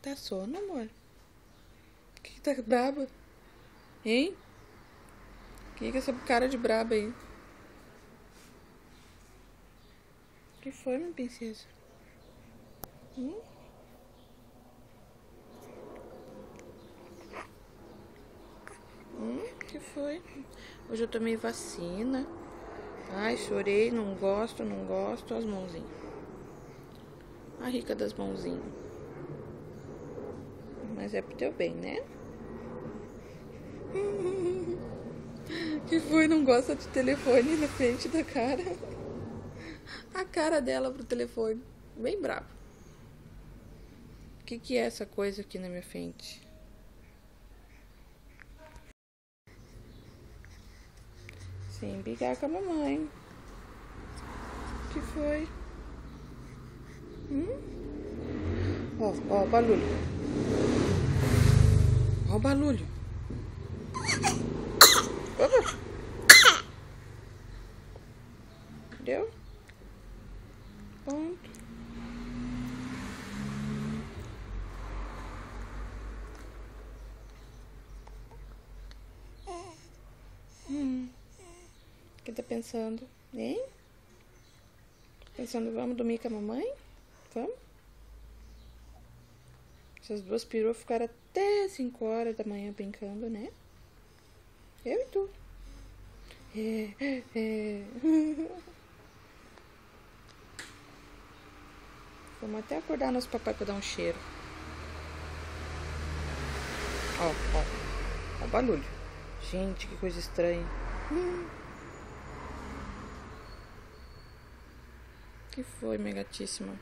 Tá sono, amor? Que tá braba? Hein? Que é essa cara de braba aí? Que foi, minha princesa? Que foi? Hoje eu tomei vacina. Ai, chorei, não gosto, não gosto. As mãozinhas. A rica das mãozinhas. Mas é pro teu bem, né? Que foi? Não gosta de telefone na frente da cara? A cara dela pro telefone. Bem brava. O que é essa coisa aqui na minha frente? Sem brigar com a mamãe. O que foi? Ó o barulho. Ó o barulho. Deu? Ponto. O que tá pensando? Hein? Pensando, vamos dormir com a mamãe? Vamos? Essas duas peruas ficaram até 5 horas da manhã brincando, né? Eu e tu. Vamos até acordar nosso papai pra dar um cheiro. Ó o barulho. Gente, que coisa estranha. Que foi, minha gatíssima?